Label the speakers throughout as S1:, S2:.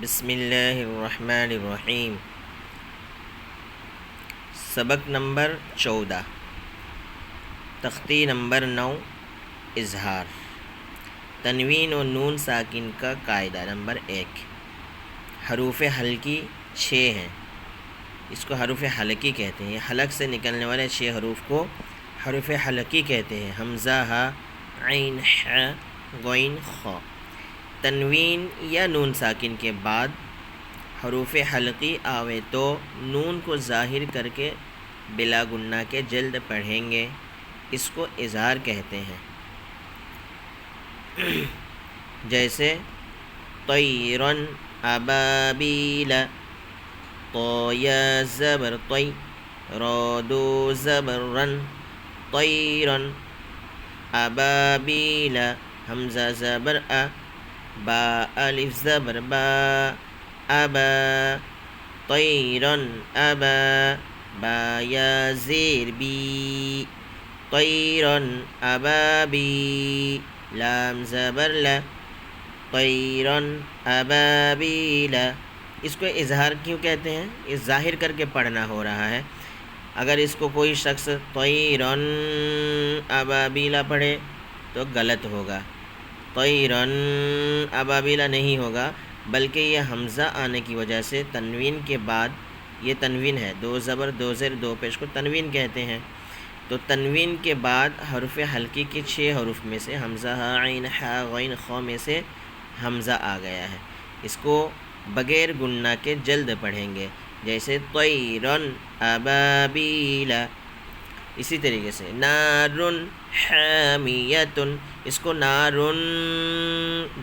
S1: بسم اللہ الرحمن الرحیم۔ سبق نمبر 14، تختی نمبر 9، اظہار۔ تنوین و نون ساکن کا قاعدہ نمبر 1۔ حروف حلقی 6 ہیں، اس کو حروف حلقی کہتے ہیں۔ حلق سے نکلنے والے 6 حروف کو حروف حلقی کہتے ہیں۔ حمزہ، ہا، عین، ح، غین، خ۔ تنوین یا نون ساکن کے بعد حروف حلقی آوے تو نون کو ظاہر کر کے بلا گنہ کے جلد پڑھیں گے، اس کو اظہار کہتے ہیں۔ جیسے طیرن ابابیل، طویا زبر طی، رادو زبر رن، طیرن ابابیل، حمزہ زبر ا، با الف زبر با، ابا، طیرن ابا، با یا زیر بی، طیرن ابابی، لام زبر ل، طیرن ابابیل۔ اس کو اظہار کیوں کہتے ہیں؟ اس ظاہر کر کے پڑھنا ہو رہا ہے۔ اگر اس کو کوئی شخص طیرن ابابیلا پڑھے تو غلط ہوگا، طیرن ابابیلا نہیں ہوگا، بلکہ یہ حمزہ آنے کی وجہ سے تنوین کے بعد، یہ تنوین ہے، 2 زبر 2 زیر 2 پیش کو تنوین کہتے ہیں۔ تو تنوین کے بعد حرف حلقی کے 6 حروف میں سے حمزہ، ہا، عین، ح، غین، خ میں سے حمزہ آ گیا ہے، اس کو بغیر گنہ کے جلد پڑھیں گے، جیسے طیرن ابابیلا۔ اسی طریقے سے نارن حامیتن، اس کو نارن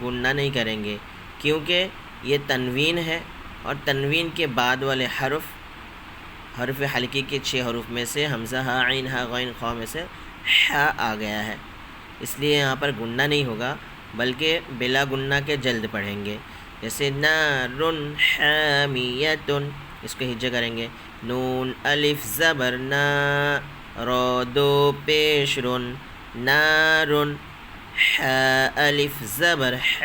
S1: گنہ نہیں کریں گے کیونکہ یہ تنوین ہے، اور تنوین کے بعد والے حرف حلقی کے 6 حروف میں سے حمزہ، ہا، عین، ح، غین، خ میں سے ح آ گیا ہے، اس لیے یہاں پر گنہ نہیں ہوگا بلکہ بلا گنہ کے جلد پڑھیں گے۔ جیسے نارن حامیتن، اس کو ہجا کریں گے، نون الف زبر نا، را دو پیش رن، نارن، ح الف زبر ح،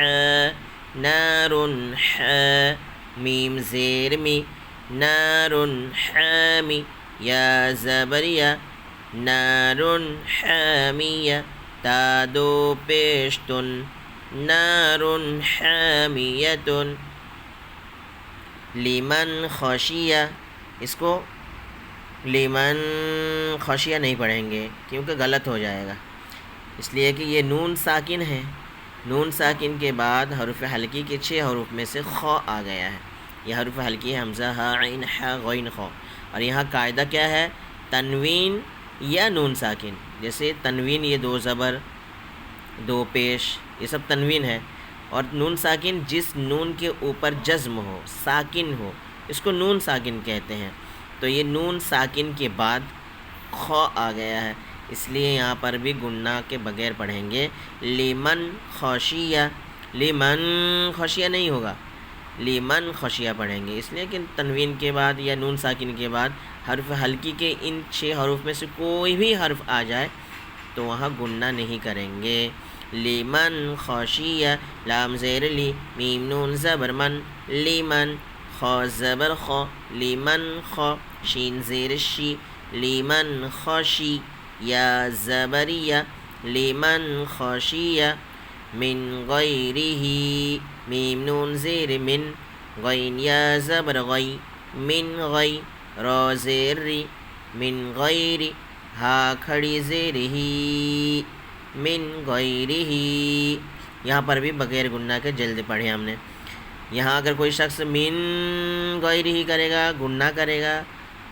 S1: نارن ح، میم زیر می، نارن حامی، یا زبر یا، نارن حامیہ، تا دو پیش تن، نارن حامیتن۔ لمن خشیہ، اس کو لمن خشیہ نہیں پڑھیں گے کیونکہ غلط ہو جائے گا، اس لیے کہ یہ نون ساکن ہے، نون ساکن کے بعد حروف حلقی کے 6 حروف میں سے خ آ گیا ہے، یہ حروف حلقی ہے، حمزہ، ہا، عین، ح، غین، خ۔ اور یہاں قاعدہ کیا ہے؟ تنوین یا نون ساکن، جیسے تنوین یہ 2 زبر 2 پیش، یہ سب تنوین ہے، اور نون ساکن جس نون کے اوپر جزم ہو، ساکن ہو، اس کو نون ساکن کہتے ہیں۔ تو یہ نون ساکن کے بعد خ آ گیا ہے، اس لیے یہاں پر بھی گنہ کے بغیر پڑھیں گے۔ لمن خشیہ، لمن خشیہ نہیں ہوگا، لمن خشیہ پڑھیں گے، اس لیے کہ تنوین کے بعد یا نون ساکن کے بعد حرف حلقی کے ان 6 حروف میں سے کوئی بھی حرف آ جائے تو وہاں گنہ نہیں کریں گے۔ لمن خشیہ، لام زیر لی، میم نون زبر من، لمن، خ زبر خ، لمن خ، شین زیر شی، لمن خشی، یا زبر یا، لمن خشیہ، من غیرہ، میم نون زیر من، غین یا زبر غی، من غی، را زیر ری، من غیر، ہا کھڑی زیر ہی، من غیرہ۔ یہاں پر بھی بغیر گنہ کے جلد پڑھے ہم نے۔ یہاں اگر کوئی شخص من غیرہ ہی کرے گا، گنہ کرے گا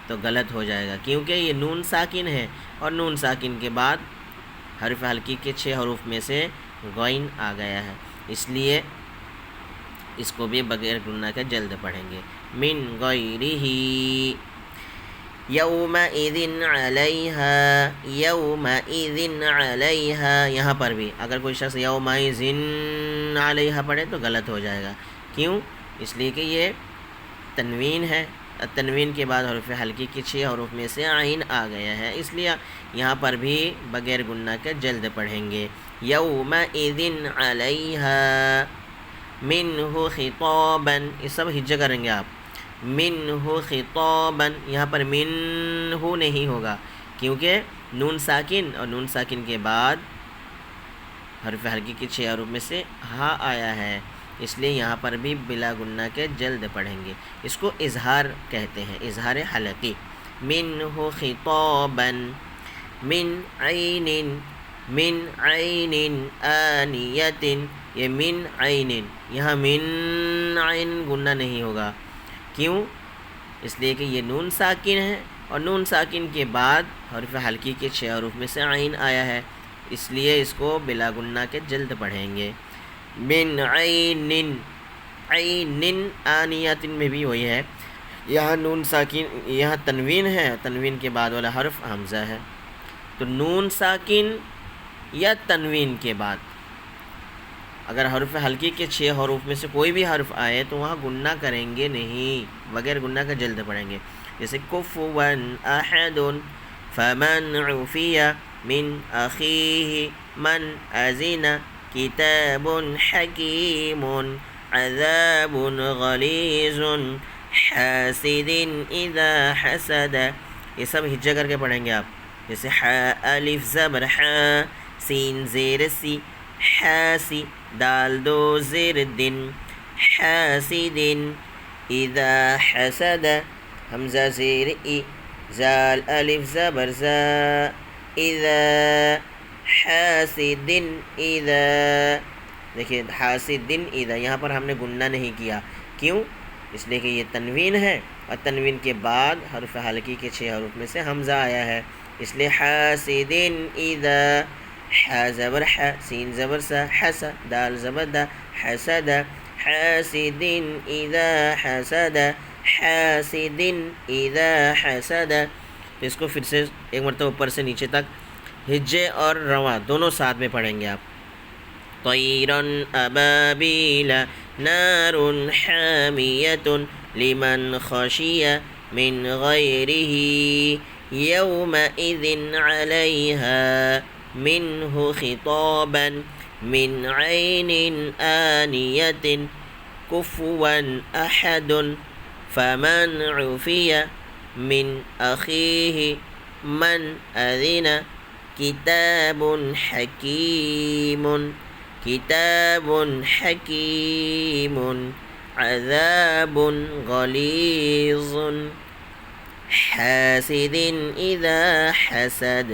S1: تو غلط ہو جائے گا، کیونکہ یہ نون ساکن ہے، اور نون ساکن کے بعد حرف حلقی کے 6 حروف میں سے غین آ گیا ہے، اس لیے اس کو بھی بغیر گنہ کے جلد پڑھیں گے۔ من غیرہ، یومئذ علیہا، یومئذ علیہا، یہاں پر بھی اگر کوئی شخص یومئذ علیہا پڑھے تو غلط ہو جائے گا، کیوں؟ اس لیے کہ یہ تنوین ہے، تنوین کے بعد حروف حلقی کے 6 حروف میں سے عین آ گیا ہے، اس لیے یہاں پر بھی بغیر گنہ کے جلد پڑھیں گے۔ یومئذ علیہا، منہ خطابا، یہ سب ہجہ کریں گے آپ. منہ خطابا، یہاں پر منہ نہیں ہوگا کیونکہ نون ساکن اور نون ساکن کے بعد حرف حلقی کے 6 حروف میں سے ہا آیا ہے، اس لیے یہاں پر بھی بلا گنہ کے جلد پڑھیں گے. اس کو اظہار کہتے ہیں، اظہار حلقی. منہ خطابا من عین آنیۃ، یہ من عین، یہاں من عین گنہ نہیں ہوگا. کیوں؟ اس لیے کہ یہ نون ساکن ہے اور نون ساکن کے بعد حرف حلقی کے 6 حروف میں سے عین آیا ہے، اس لیے اس کو بلا گنہ کے جلد پڑھیں گے. من عین، عین آنیۃ میں بھی وہی ہے، یہاں نون ساکن، یہاں تنوین ہے، تنوین کے بعد والا حرف حمزہ ہے. تو نون ساکن یا تنوین کے بعد اگر حرف حلقی کے 6 حروف میں سے کوئی بھی حرف آئے تو وہاں گنہ کریں گے نہیں، بغیر گنہ کا جلد پڑھیں گے. جیسے کفوا احد، فمن عفی من اخیہ من اذن، کتاب حکیم، عذاب غلیظ، حاسد اذا حسد. یہ سب ہجہ کر کے پڑھیں گے آپ. جیسے الف زبر ح، سین زیر سی، حاسی، دال دو زیر دن، حاسد اذا حسد، حمزہ زیر ای، زال الف زبر زا، اذا حاسد اذا. دیکھیے حاسد اذا، یہاں پر ہم نے گنہ نہیں کیا. کیوں؟ اس لیے کہ یہ تنوین ہے اور تنوین کے بعد حرف حلقی کے 6 حروف میں سے حمزہ آیا ہے، اس لیے حاسد اذا، ح زبر ح، سین زبر سا، حس، دال زبر دا، حسد، حاسد اذا حسد، حاسد اذا حسد. تو اس کو پھر سے ایک مرتبہ اوپر سے نیچے تک ہجے اور رواں دونوں ساتھ میں پڑھیں گے آپ. طیرا ابابیل، نار حامیۃ، لمن خشی من غیرہ، یومئذ علیہا منہ خطابا، من عین آنیۃ، کفوا احد، فمن عفی من اخیہ من اذن، کتاب حکیم، کتاب حکیم، عذاب غلیظ، حاسد اذا حسد.